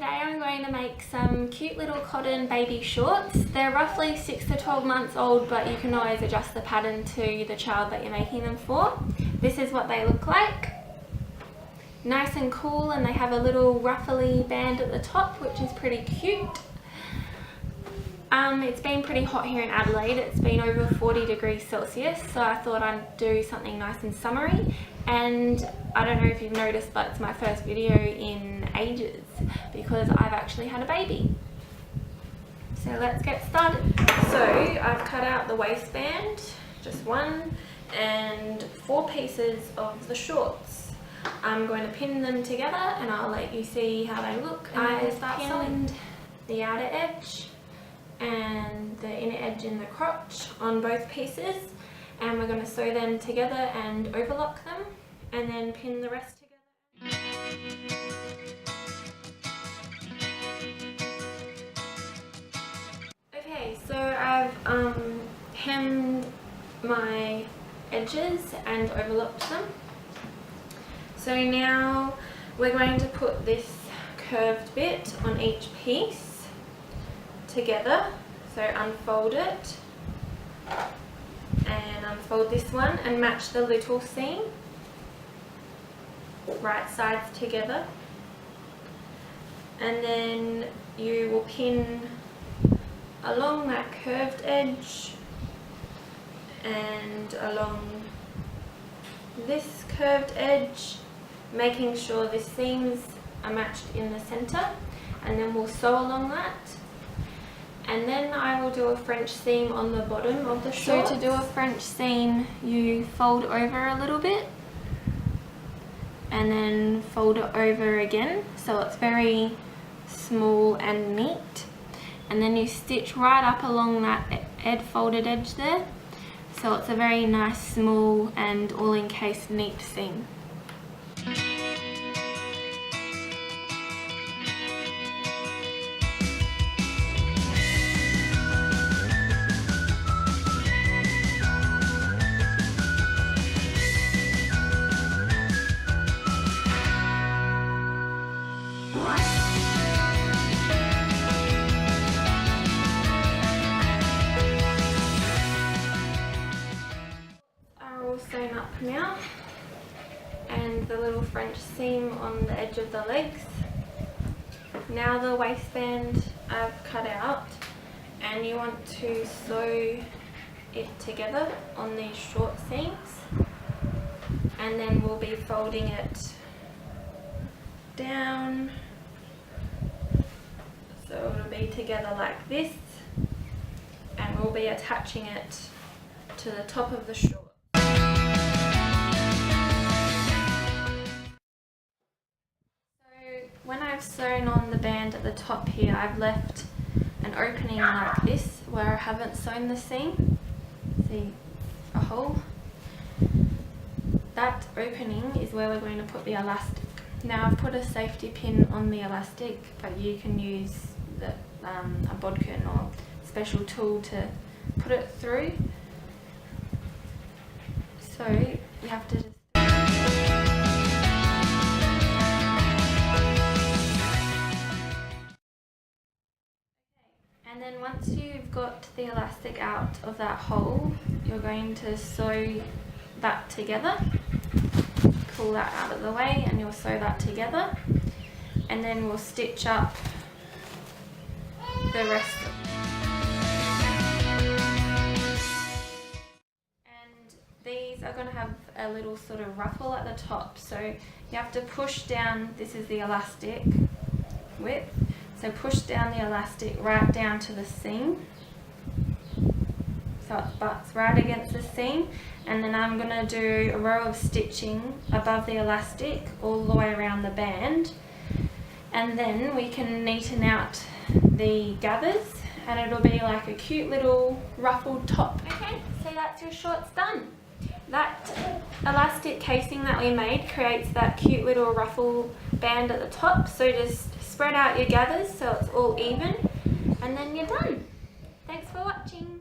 Today I'm going to make some cute little cotton baby shorts. They're roughly 6 to 12 months old, but you can always adjust the pattern to the child that you're making them for. This is what they look like. Nice and cool, and they have a little ruffly band at the top, which is pretty cute. It's been pretty hot here in Adelaide. It's been over 40 degrees Celsius, so I thought I'd do something nice and summery. And I don't know if you've noticed, but it's my first video in ages because I've actually had a baby. So let's get started. So I've cut out the waistband, just one, and 4 pieces of the shorts. I'm going to pin them together and I'll let you see how they look. I pinned the outer edge and the inner edge in the crotch on both pieces, and we're going to sew them together and overlock them and then pin the rest together. Okay, so I've hemmed my edges and overlocked them. So now we're going to put this curved bit on each piece together. So unfold it and unfold this one and match the little seam, right sides together, and then you will pin along that curved edge and along this curved edge, making sure the seams are matched in the center, and then we'll sew along that. And then I will do a French seam on the bottom of the shorts. So to do a French seam, you fold over a little bit and then fold it over again, so it's very small and neat. And then you stitch right up along that folded edge there, so it's a very nice, small and all encased neat seam. Sewn up now, and the little French seam on the edge of the legs. Now the waistband I've cut out, and you want to sew it together on these short seams, and then we'll be folding it down so it'll be together like this, and we'll be attaching it to the top of the short. When I've sewn on the band at the top here, I've left an opening like this where I haven't sewn the seam. See, a hole. That opening is where we're going to put the elastic. Now I've put a safety pin on the elastic, but you can use a bodkin or special tool to put it through. So you have to just And then once you've got the elastic out of that hole, you're going to sew that together. Pull that out of the way and you'll sew that together. And then we'll stitch up the rest. And these are going to have a little sort of ruffle at the top. So you have to push down, this is the elastic width. So push down the elastic right down to the seam, so it butts right against the seam, and then I'm going to do a row of stitching above the elastic all the way around the band, and then we can neaten out the gathers and it'll be like a cute little ruffled top. Okay, so that's your shorts done. That elastic casing that we made creates that cute little ruffle band at the top, so just spread out your gathers so it's all even, and then you're done. Thanks for watching.